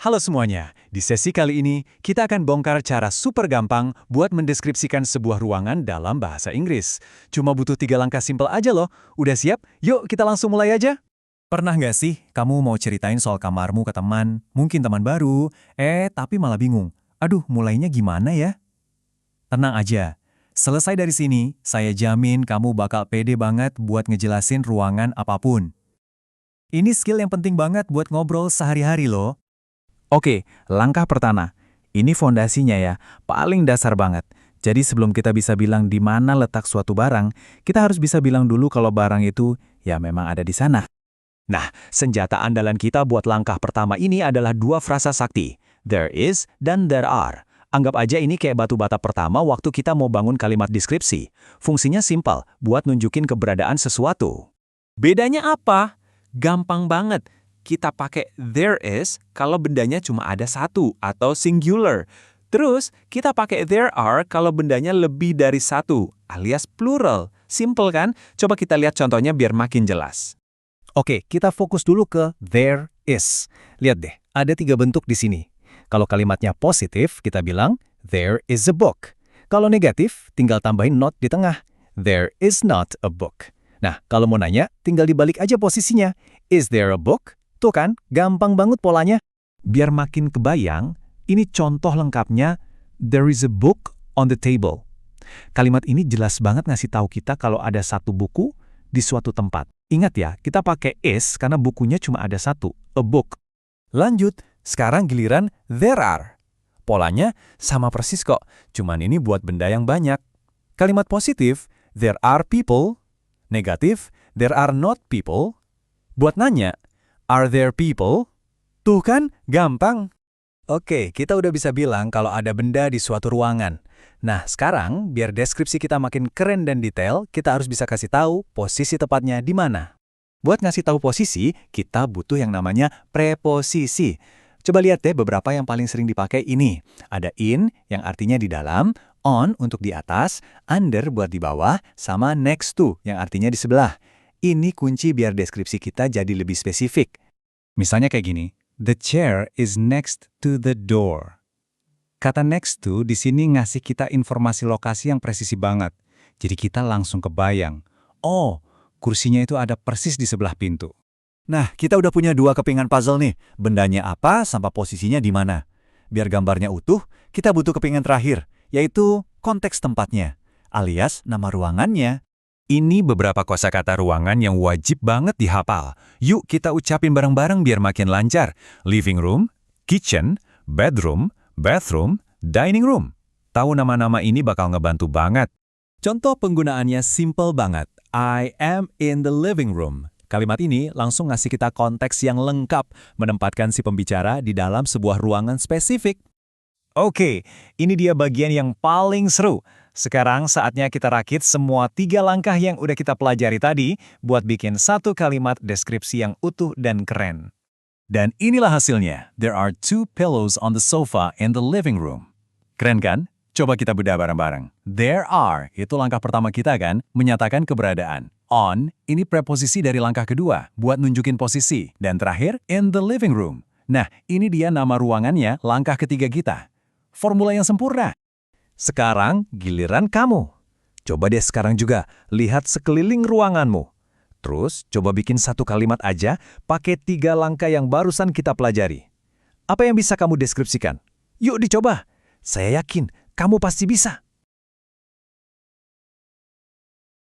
Halo semuanya, di sesi kali ini kita akan bongkar cara super gampang buat mendeskripsikan sebuah ruangan dalam bahasa Inggris. Cuma butuh 3 langkah simpel aja loh. Udah siap? Yuk kita langsung mulai aja. Pernah nggak sih kamu mau ceritain soal kamarmu ke teman, mungkin teman baru, tapi malah bingung. Aduh, mulainya gimana ya? Tenang aja. Selesai dari sini, saya jamin kamu bakal pede banget buat ngejelasin ruangan apapun. Ini skill yang penting banget buat ngobrol sehari-hari loh. Oke, langkah pertama. Ini fondasinya ya, paling dasar banget. Jadi sebelum kita bisa bilang di mana letak suatu barang, kita harus bisa bilang dulu kalau barang itu ya memang ada di sana. Nah, senjata andalan kita buat langkah pertama ini adalah 2 frasa sakti. There is dan there are. Anggap aja ini kayak batu bata pertama waktu kita mau bangun kalimat deskripsi. Fungsinya simpel, buat nunjukin keberadaan sesuatu. Bedanya apa? Gampang banget. Kita pakai there is kalau bendanya cuma ada satu atau singular. Terus, kita pakai there are kalau bendanya lebih dari satu, alias plural. Simple kan? Coba kita lihat contohnya biar makin jelas. Oke, kita fokus dulu ke there is. Lihat deh, ada 3 bentuk di sini. Kalau kalimatnya positif, kita bilang there is a book. Kalau negatif, tinggal tambahin not di tengah. There is not a book. Nah, kalau mau nanya, tinggal dibalik aja posisinya. Is there a book? Tuh kan, gampang banget polanya. Biar makin kebayang, ini contoh lengkapnya, there is a book on the table. Kalimat ini jelas banget ngasih tahu kita kalau ada satu buku di suatu tempat. Ingat ya, kita pakai is karena bukunya cuma ada satu, a book. Lanjut, sekarang giliran there are. Polanya sama persis kok, cuman ini buat benda yang banyak. Kalimat positif, there are people. Negatif, there are not people. Buat nanya, are there people? Tuh kan, gampang. Oke, kita udah bisa bilang kalau ada benda di suatu ruangan. Nah, sekarang biar deskripsi kita makin keren dan detail, kita harus bisa kasih tahu posisi tepatnya di mana. Buat ngasih tahu posisi, kita butuh yang namanya preposisi. Coba lihat deh beberapa yang paling sering dipakai ini. Ada in yang artinya di dalam, on untuk di atas, under buat di bawah, sama next to yang artinya di sebelah. Ini kunci biar deskripsi kita jadi lebih spesifik. Misalnya kayak gini, the chair is next to the door. Kata next to di sini ngasih kita informasi lokasi yang presisi banget. Jadi kita langsung kebayang, oh, kursinya itu ada persis di sebelah pintu. Nah, kita udah punya 2 kepingan puzzle nih. Bendanya apa sama posisinya di mana. Biar gambarnya utuh, kita butuh kepingan terakhir, yaitu konteks tempatnya, alias nama ruangannya. Ini beberapa kosakata ruangan yang wajib banget dihafal. Yuk kita ucapin bareng-bareng biar makin lancar. Living room, kitchen, bedroom, bathroom, dining room. Tahu nama-nama ini bakal ngebantu banget. Contoh penggunaannya simple banget. I am in the living room. Kalimat ini langsung ngasih kita konteks yang lengkap, menempatkan si pembicara di dalam sebuah ruangan spesifik. Oke, ini dia bagian yang paling seru. Sekarang saatnya kita rakit semua 3 langkah yang udah kita pelajari tadi buat bikin satu kalimat deskripsi yang utuh dan keren. Dan inilah hasilnya. There are 2 pillows on the sofa in the living room. Keren kan? Coba kita bedah bareng-bareng. There are, itu langkah pertama kita kan, menyatakan keberadaan. On, ini preposisi dari langkah kedua, buat nunjukin posisi. Dan terakhir, in the living room. Nah, ini dia nama ruangannya, langkah ketiga kita. Formula yang sempurna. Sekarang giliran kamu. Coba deh sekarang juga, lihat sekeliling ruanganmu. Terus coba bikin satu kalimat aja, pakai 3 langkah yang barusan kita pelajari. Apa yang bisa kamu deskripsikan? Yuk dicoba. Saya yakin kamu pasti bisa.